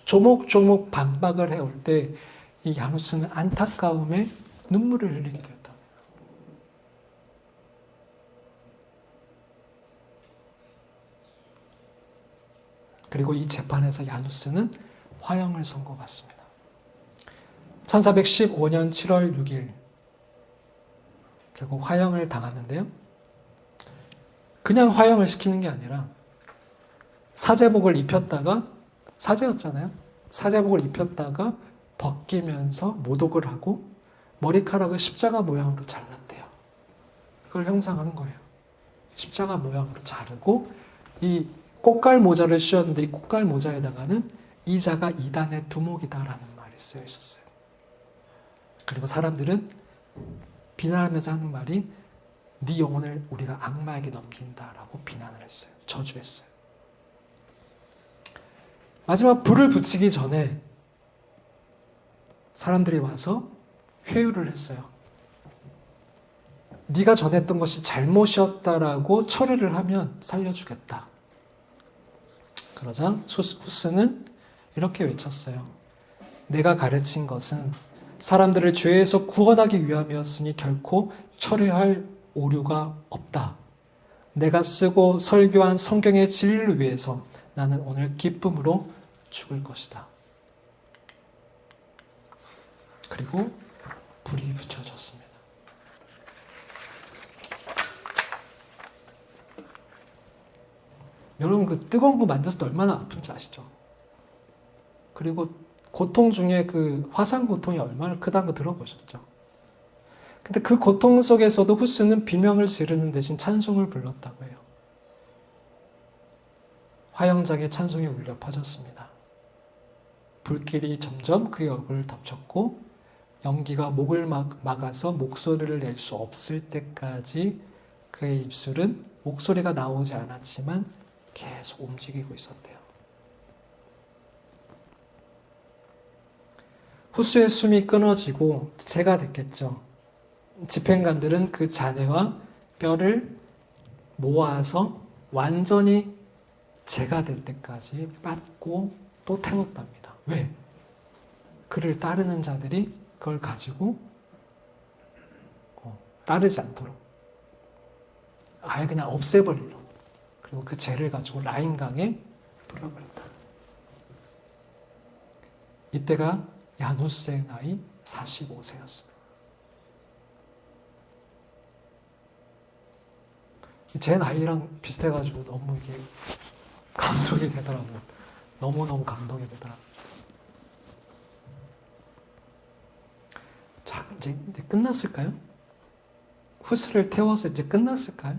조목조목 반박을 해올 때 이 야누스는 안타까움에 눈물을 흘리게 되었다. 그리고 이 재판에서 야누스는 화형을 선고받습니다. 1415년 7월 6일 결국 화형을 당하는데요. 그냥 화형을 시키는 게 아니라 사제복을 입혔다가 사제였잖아요. 사제복을 입혔다가 벗기면서 모독을 하고 머리카락을 십자가 모양으로 잘랐대요. 그걸 형상한 거예요. 십자가 모양으로 자르고 이 꽃갈 모자를 씌웠는데 이 꽃갈 모자에다가는 이 자가 이단의 두목이다라는 말이 쓰여 있었어요. 그리고 사람들은 비난하면서 하는 말이 네 영혼을 우리가 악마에게 넘긴다라고 비난을 했어요. 저주했어요. 마지막 불을 붙이기 전에 사람들이 와서 회유를 했어요. 네가 전했던 것이 잘못이었다라고 철회를 하면 살려주겠다. 그러자 후스는 이렇게 외쳤어요. 내가 가르친 것은 사람들을 죄에서 구원하기 위함이었으니 결코 철회할 오류가 없다. 내가 쓰고 설교한 성경의 진리를 위해서 나는 오늘 기쁨으로 죽을 것이다. 그리고 불이 붙여졌습니다. 여러분 그 뜨거운 거 만졌을 때 얼마나 아픈지 아시죠? 그리고 고통 중에 그 화상 고통이 얼마나 크다는 거 들어보셨죠? 근데 그 고통 속에서도 후스는 비명을 지르는 대신 찬송을 불렀다고 해요. 화영장에 찬송이 울려 퍼졌습니다. 불길이 점점 그의 얼굴을 덮쳤고 연기가 목을 막아서 목소리를 낼 수 없을 때까지 그의 입술은 목소리가 나오지 않았지만 계속 움직이고 있었대요. 후스의 숨이 끊어지고 재가 됐겠죠. 집행관들은 그 잔해와 뼈를 모아서 완전히 재가 될 때까지 빻고 또 태웠답니다. 왜? 그를 따르는 자들이 그걸 가지고 따르지 않도록 아예 그냥 없애버리려고. 그리고 그 재를 가지고 라인강에 뿌려버렸다. 이때가 야누스의 나이 45세였습니다. 제 나이랑 비슷해가지고 너무 이게 감동이 되더라고요. 너무너무 감동이 되더라고요. 자, 이제 끝났을까요? 후스를 태워서 이제 끝났을까요?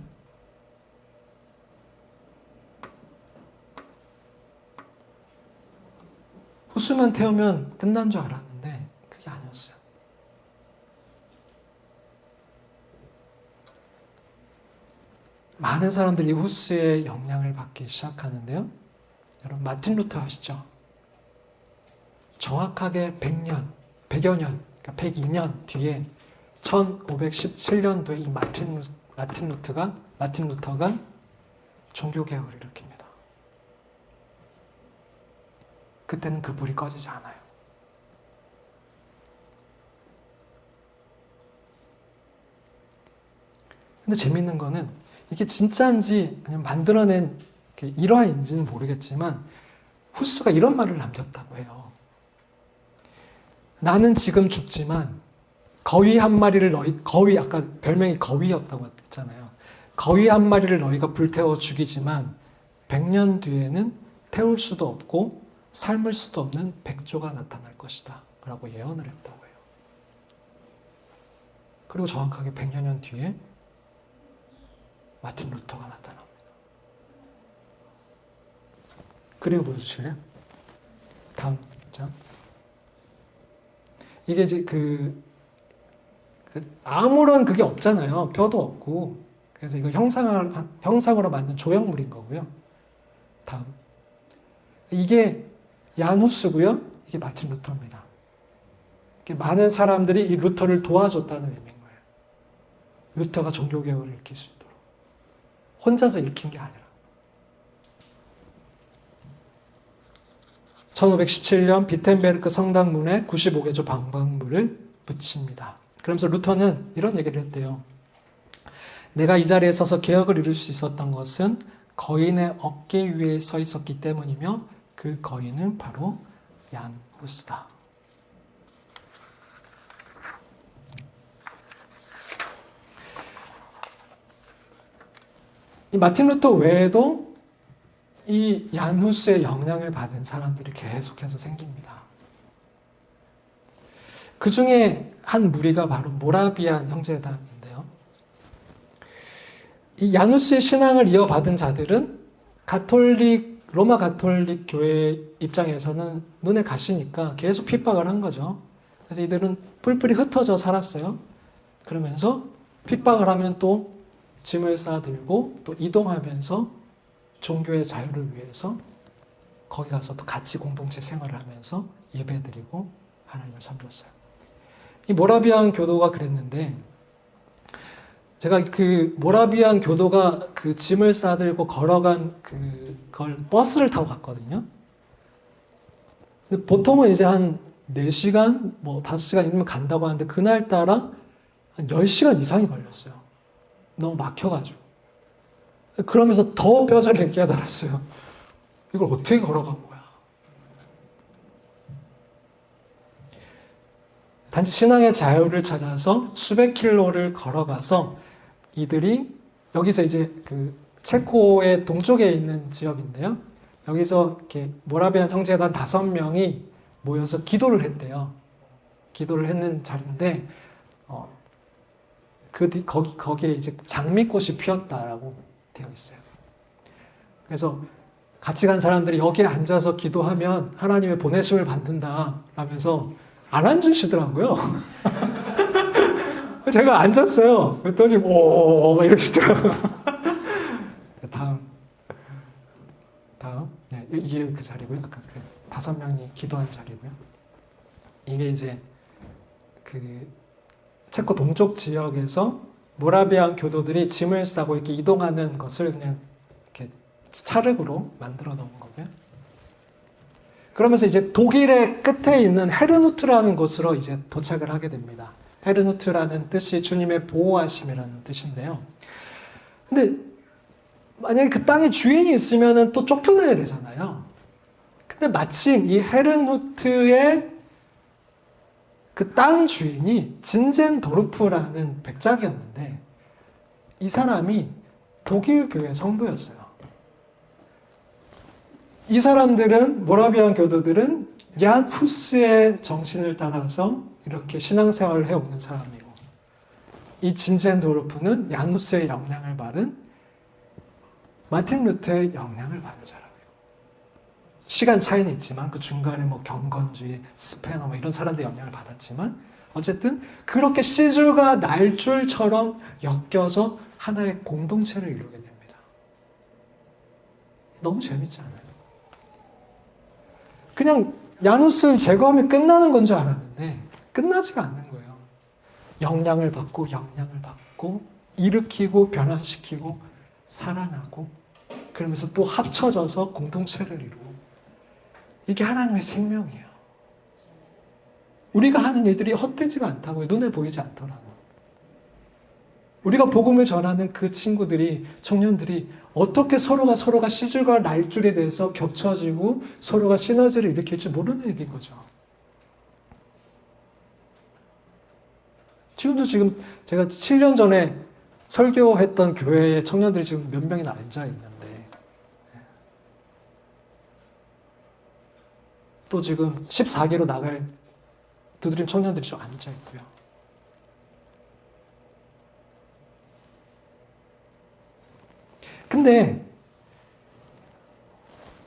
후스만 태우면 끝난 줄 알았는데 그게 아니었어요. 많은 사람들이 후스의 영향을 받기 시작하는데요. 여러분 마틴 루터 아시죠? 정확하게 100여 년, 그러니까 102년 뒤에 1517년도에 이 마틴 루터가 종교개혁을 일으킵니다. 그때는 그 불이 꺼지지 않아요. 근데 재밌는 거는 이게 진짜인지 아니면 만들어낸 일화인지는 모르겠지만 후스가 이런 말을 남겼다고 해요. 나는 지금 죽지만 거위 한 마리를 거위 아까 별명이 거위였다고 했잖아요. 거위 한 마리를 너희가 불태워 죽이지만 100년 뒤에는 태울 수도 없고 삶을 수도 없는 백조가 나타날 것이다 라고 예언을 했다고 해요. 그리고 정확하게 100여 년 뒤에 마틴 루터가 나타납니다. 그리고 보여주실래요? 다음 장. 이게 이제 아무런 그게 없잖아요. 뼈도 없고. 그래서 이거 형상으로 만든 조형물인 거고요. 다음. 이게 얀 후스고요. 이게 마틴 루터입니다. 많은 사람들이 이 루터를 도와줬다는 의미인 거예요. 루터가 종교개혁을 일으킬 수 있도록. 혼자서 일으킨 게 아니라. 1517년 비텐베르크 성당문에 95개조 방방물을 붙입니다. 그러면서 루터는 이런 얘기를 했대요. 내가 이 자리에 서서 개혁을 이룰 수 있었던 것은 거인의 어깨 위에 서 있었기 때문이며 그 거인은 바로 얀 후스다. 이 마틴 루터 외에도 이 얀 후스의 영향을 받은 사람들이 계속해서 생깁니다. 그 중에 한 무리가 바로 모라비안 형제단인데요. 이 얀 후스의 신앙을 이어받은 자들은 로마 가톨릭 교회 입장에서는 눈에 가시니까 계속 핍박을 한 거죠. 그래서 이들은 뿔뿔이 흩어져 살았어요. 그러면서 핍박을 하면 또 짐을 싸들고 또 이동하면서 종교의 자유를 위해서 거기 가서 또 같이 공동체 생활을 하면서 예배드리고 하나님을 섬겼어요. 이 모라비안 교도가 그랬는데 제가 그 모라비안 교도가 그 짐을 싸들고 걸어간 그걸 버스를 타고 갔거든요. 근데 보통은 이제 한 4시간, 뭐 5시간이면 간다고 하는데 그날따라 한 10시간 이상이 걸렸어요. 너무 막혀가지고. 그러면서 더 뼈저리게 깨달았어요. 이걸 어떻게 걸어간 거야? 단지 신앙의 자유를 찾아서 수백 킬로를 걸어가서 이들이 여기서 이제 그 체코의 동쪽에 있는 지역인데요. 여기서 이렇게 모라비안 형제단 5명이 모여서 기도를 했대요. 기도를 했는 자리인데 거기에 이제 장미꽃이 피었다라고 되어 있어요. 그래서 같이 간 사람들이 여기에 앉아서 기도하면 하나님의 보내심을 받는다 라면서 안 앉으시더라고요. 제가 앉았어요. 그랬더니 오 이러시더라고요. 다음. 네, 이게 그 자리고요. 아까 그 5명이 기도한 자리고요. 이게 이제 그 체코 동쪽 지역에서 모라비안 교도들이 짐을 싸고 이렇게 이동하는 것을 그냥 이렇게 찰흙으로 만들어 놓은 거고요. 그러면서 이제 독일의 끝에 있는 헤르누트라는 곳으로 이제 도착을 하게 됩니다. 헤르누트라는 뜻이 주님의 보호하심이라는 뜻인데요. 근데 만약에 그 땅에 주인이 있으면 또 쫓겨나야 되잖아요. 근데 마침 이 헤르누트의 그 땅 주인이 진젠도르프라는 백작이었는데 이 사람이 독일 교회 성도였어요. 이 사람들은 모라비안 교도들은 얀 후스의 정신을 따라서 이렇게 신앙생활을 해오는 사람이고 이 진젠도르프는 얀 후스의 영향을 받은 마틴 루터의 영향을 받은 사람이에요. 시간 차이는 있지만 그 중간에 뭐 경건주의, 스페너 뭐 이런 사람들의 영향을 받았지만 어쨌든 그렇게 씨줄과 날줄처럼 엮여서 하나의 공동체를 이루게 됩니다. 너무 재밌지 않아요? 그냥 야누스를 제거하면 끝나는 건 줄 알았는데 끝나지가 않는 거예요. 영향을 받고 일으키고 변화시키고 살아나고 그러면서 또 합쳐져서 공동체를 이루고 이게 하나님의 생명이에요. 우리가 하는 일들이 헛되지가 않다고요. 눈에 보이지 않더라도. 우리가 복음을 전하는 그 친구들이, 청년들이 어떻게 서로가 씨줄과 날줄에 대해서 겹쳐지고 서로가 시너지를 일으킬지 모르는 얘기인 거죠. 지금 제가 7년 전에 설교했던 교회의 청년들이 지금 몇 명이나 앉아 있는데, 또 지금 14기로 나갈 두드림 청년들이 좀 앉아 있고요. 근데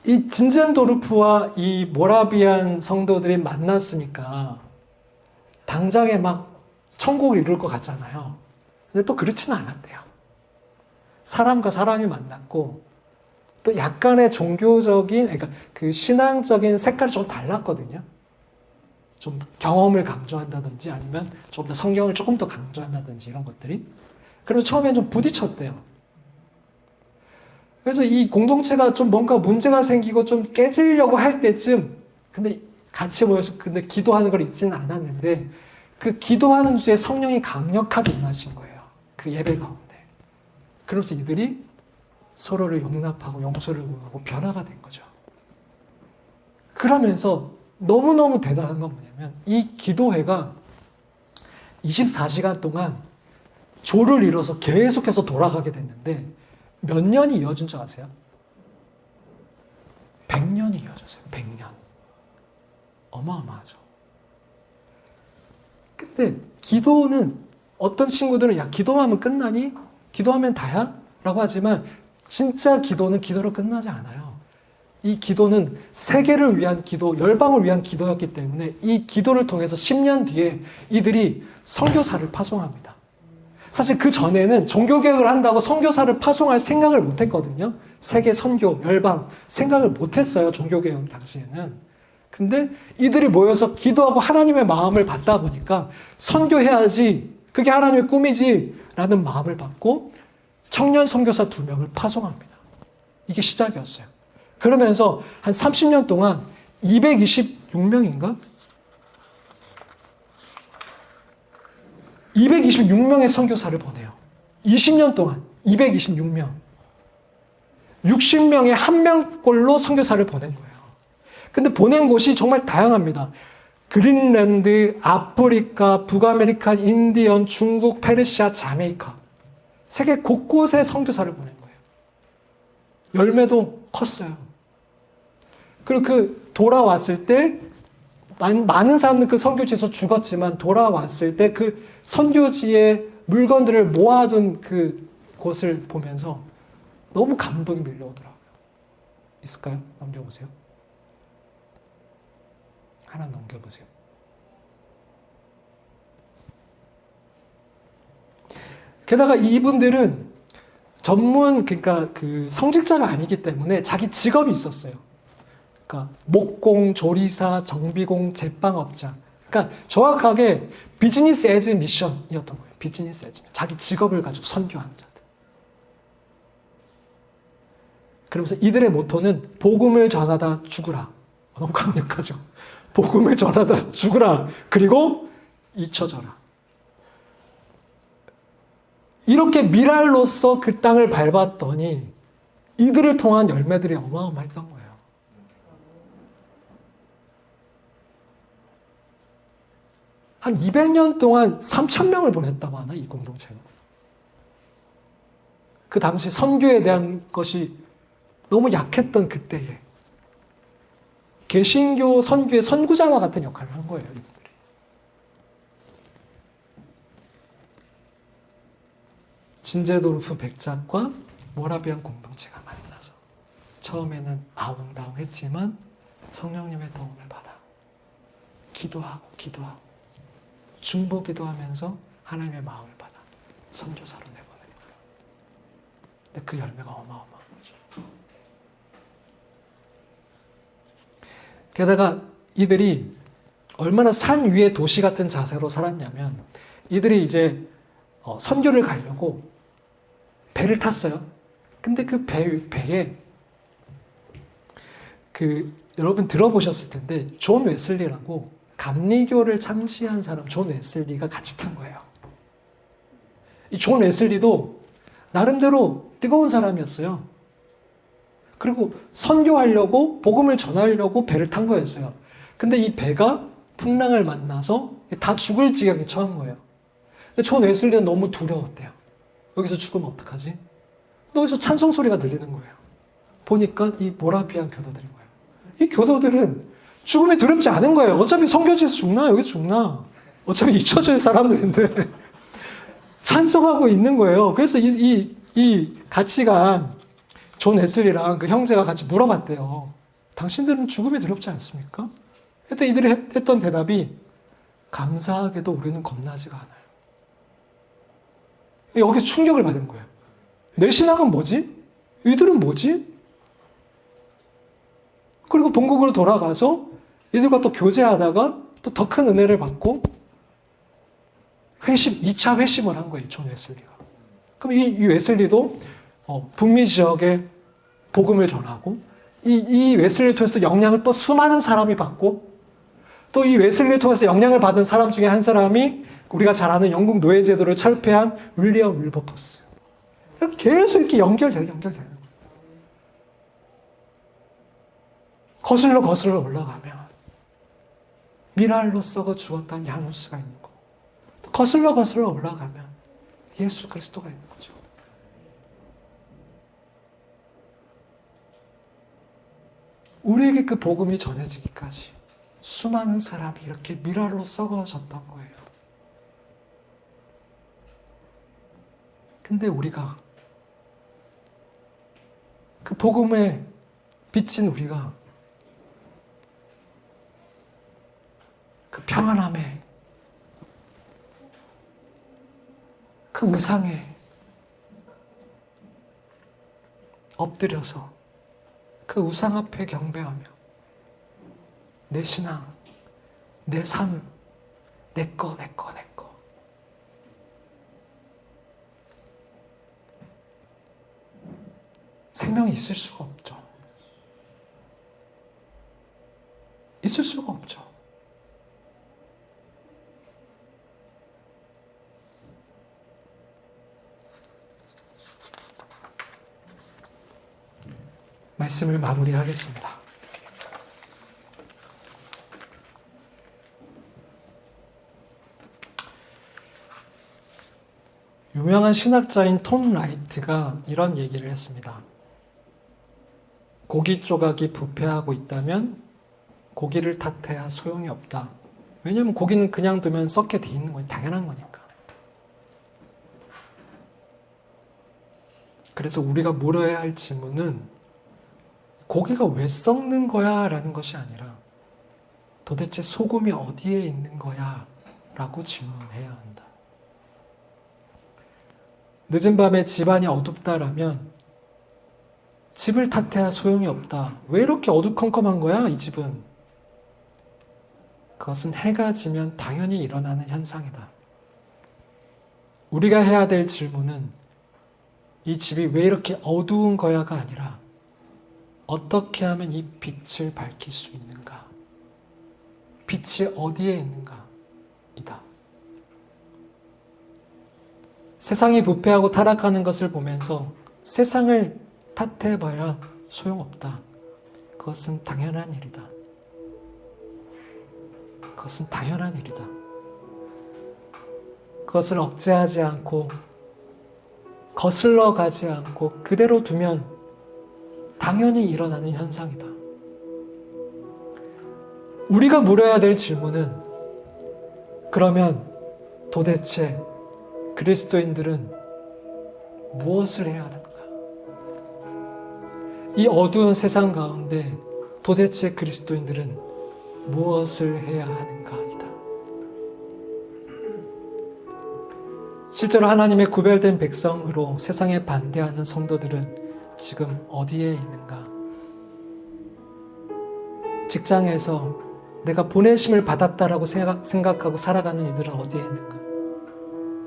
이 진젠도르프와 이 모라비안 성도들이 만났으니까 당장에 막 천국을 이룰 것 같잖아요. 근데 또 그렇지는 않았대요. 사람과 사람이 만났고 또 약간의 종교적인, 그러니까 그 신앙적인 색깔이 좀 달랐거든요. 좀 경험을 강조한다든지 아니면 좀 더 성경을 조금 더 강조한다든지 이런 것들이. 그래서 처음엔 좀 부딪혔대요. 그래서 이 공동체가 좀 뭔가 문제가 생기고 좀 깨지려고 할 때쯤, 근데 같이 모여서 근데 기도하는 걸 잊지는 않았는데, 그 기도하는 주에 성령이 강력하게 임하신 거예요. 그 예배 가운데. 그러면서 이들이 서로를 용납하고 용서를 구하고 변화가 된 거죠. 그러면서 너무너무 대단한 건 뭐냐면, 이 기도회가 24시간 동안 조를 이뤄서 계속해서 돌아가게 됐는데, 몇 년이 이어진 줄 아세요? 100년이 이어졌어요. 100년. 어마어마하죠. 근데 기도는, 어떤 친구들은 야, 기도하면 끝나니? 기도하면 다야? 라고 하지만 진짜 기도는 기도로 끝나지 않아요. 이 기도는 세계를 위한 기도, 열방을 위한 기도였기 때문에 이 기도를 통해서 10년 뒤에 이들이 선교사를 파송합니다. 사실 그 전에는 종교개혁을 한다고 선교사를 파송할 생각을 못했거든요. 세계 선교, 열방 생각을 못했어요. 종교개혁 당시에는. 근데 이들이 모여서 기도하고 하나님의 마음을 받다 보니까 선교해야지, 그게 하나님의 꿈이지 라는 마음을 받고 청년 선교사 2명을 파송합니다. 이게 시작이었어요. 그러면서 한 30년 동안 226명인가? 226명의 선교사를 보내요. 20년 동안 226명. 60명의 1명꼴로 선교사를 보낸 거예요. 근데 보낸 곳이 정말 다양합니다. 그린랜드, 아프리카, 북아메리카, 인디언, 중국, 페르시아, 자메이카. 세계 곳곳에 선교사를 보낸 거예요. 열매도 컸어요. 그리고 그 돌아왔을 때 많은 사람들 그 선교지에서 죽었지만 돌아왔을 때 그 선교지의 물건들을 모아둔 그 곳을 보면서 너무 감동이 밀려오더라고요. 있을까요? 넘겨보세요. 하나 넘겨보세요. 게다가 이분들은 그러니까 그 성직자가 아니기 때문에 자기 직업이 있었어요. 그러니까 목공, 조리사, 정비공, 제빵업자. 그러니까 정확하게 비즈니스 에즈 미션이었던 거예요. 비즈니스 에즈. 자기 직업을 가지고 선교한 자들. 그러면서 이들의 모토는 복음을 전하다 죽으라. 너무 강력하죠. 복음을 전하다 죽으라. 그리고 잊혀져라. 이렇게 미랄로서 그 땅을 밟았더니 이들을 통한 열매들이 어마어마했던 거예요. 한 200년 동안 3,000명을 보냈다고 하나, 이 공동체가. 그 당시 선교에 대한 것이 너무 약했던 그때에 개신교 선교의 선구자와 같은 역할을 한 거예요, 이분들이. 진제도르프 백작과 모라비안 공동체가 만나서 처음에는 아웅다웅했지만 성령님의 도움을 받아 기도하고 중보기도하면서 하나님의 마음을 받아 선교사로 내보내는 거예요. 근데 그 열매가 어마어마한 거죠. 게다가 이들이 얼마나 산 위의 도시 같은 자세로 살았냐면, 이들이 이제 선교를 가려고 배를 탔어요. 근데 그 배에 여러분 들어보셨을 텐데 존 웨슬리라고 감리교를 창시한 사람 존 웨슬리가 같이 탄 거예요. 이 존 웨슬리도 나름대로 뜨거운 사람이었어요. 그리고 선교하려고 복음을 전하려고 배를 탄 거였어요. 근데 이 배가 풍랑을 만나서 다 죽을 지경에 처한 거예요. 근데 존 웨슬리는 너무 두려웠대요. 여기서 죽으면 어떡하지? 여기서 찬송 소리가 들리는 거예요. 보니까 이 모라비안 교도들인 거예요. 이 교도들은 죽음이 두렵지 않은 거예요. 어차피 선교지에서 죽나? 여기서 죽나? 어차피 잊혀질 사람들인데 찬송하고 있는 거예요. 그래서 이 같이 간 존 웨슬리랑 그 형제가 같이 물어봤대요. 당신들은 죽음이 두렵지 않습니까? 그때 이들이 했던 대답이 감사하게도 우리는 겁나지가 않아요. 여기서 충격을 받은 거예요. 내 신앙은 뭐지? 이들은 뭐지? 그리고 본국으로 돌아가서 이들과 또 교제하다가 또 더 큰 은혜를 받고 2차 회심을 한 거예요. 존 웨슬리가. 그럼 이 웨슬리도 북미 지역에 복음을 전하고 이 웨슬리를 통해서 영향을 또 수많은 사람이 받고 또 이 웨슬리를 통해서 영향을 받은 사람 중에 한 사람이 우리가 잘 아는 영국 노예제도를 철폐한 윌리엄 윌버포스. 계속 이렇게 연결되는 거예요. 거슬러 올라가면 미랄로 썩어 죽었던 야누스가 있는 거. 거슬러 올라가면 예수 그리스도가 있는 거죠. 우리에게 그 복음이 전해지기까지 수많은 사람이 이렇게 미랄로 썩어졌던 거예요. 근데 우리가 그 복음에 비친 우리가 그 평안함에 그 우상에 엎드려서 그 우상 앞에 경배하며 내 신앙, 내 삶, 내 거. 생명이 있을 수가 없죠. 있을 수가 없죠. 말씀을 마무리하겠습니다. 유명한 신학자인 톰 라이트가 이런 얘기를 했습니다. 고기 조각이 부패하고 있다면 고기를 탓해야 소용이 없다. 왜냐하면 고기는 그냥 두면 썩게 돼 있는 거니 당연한 거니까. 그래서 우리가 물어야 할 질문은 고기가 왜 썩는 거야? 라는 것이 아니라 도대체 소금이 어디에 있는 거야? 라고 질문해야 한다. 늦은 밤에 집안이 어둡다라면 집을 탓해야 소용이 없다. 왜 이렇게 어두컴컴한 거야? 이 집은. 그것은 해가 지면 당연히 일어나는 현상이다. 우리가 해야 될 질문은 이 집이 왜 이렇게 어두운 거야가 아니라 어떻게 하면 이 빛을 밝힐 수 있는가? 빛이 어디에 있는가? 이다. 세상이 부패하고 타락하는 것을 보면서 세상을 탓해봐야 소용없다. 그것은 당연한 일이다. 그것은 당연한 일이다. 그것을 억제하지 않고 거슬러 가지 않고 그대로 두면 당연히 일어나는 현상이다. 우리가 물어야 될 질문은 그러면 도대체 그리스도인들은 무엇을 해야 하는가? 이 어두운 세상 가운데 도대체 그리스도인들은 무엇을 해야 하는가이다. 실제로 하나님의 구별된 백성으로 세상에 반대하는 성도들은 지금 어디에 있는가? 직장에서 내가 보내심을 받았다라고 생각하고 살아가는 이들은 어디에 있는가?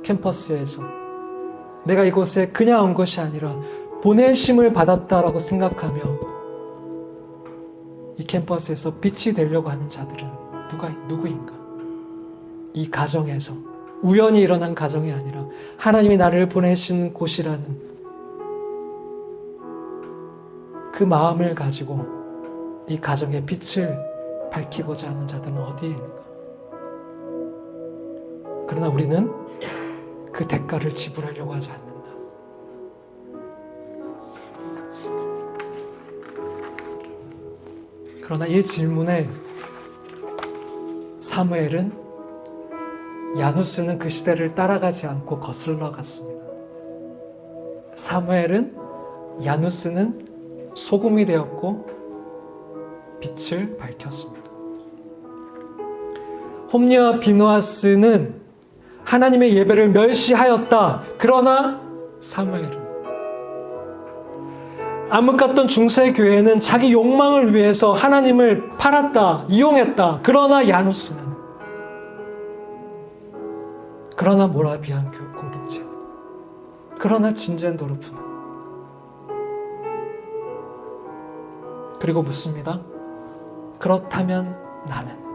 캠퍼스에서 내가 이곳에 그냥 온 것이 아니라 보내심을 받았다라고 생각하며 이 캠퍼스에서 빛이 되려고 하는 자들은 누구인가? 이 가정에서, 우연히 일어난 가정이 아니라 하나님이 나를 보내신 곳이라는 그 마음을 가지고 이 가정의 빛을 밝히고자 하는 자들은 어디에 있는가? 그러나 우리는 그 대가를 지불하려고 하지 않는다. 그러나 이 질문에 사무엘은 야누스는 그 시대를 따라가지 않고 거슬러 갔습니다. 사무엘은 야누스는 소금이 되었고 빛을 밝혔습니다. 홈리와 비누아스는 하나님의 예배를 멸시하였다. 그러나 사무엘은 암흑 같던 중세 교회는 자기 욕망을 위해서 하나님을 팔았다, 이용했다. 그러나 야누스는, 그러나 모라비안 공동체, 그러나 진젠도르프는, 그리고 묻습니다. 그렇다면 나는?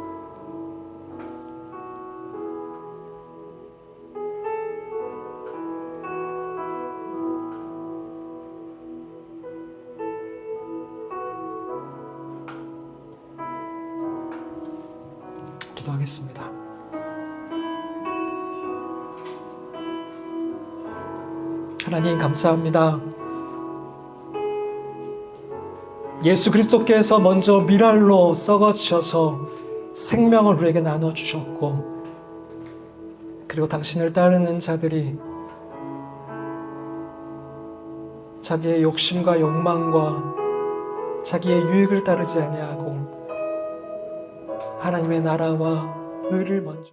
기도하겠습니다. 하나님 감사합니다. 예수 그리스도께서 먼저 미랄로 썩어지셔서 생명을 우리에게 나눠주셨고, 그리고 당신을 따르는 자들이 자기의 욕심과 욕망과 자기의 유익을 따르지 아니하고 하나님의 나라와 의를 먼저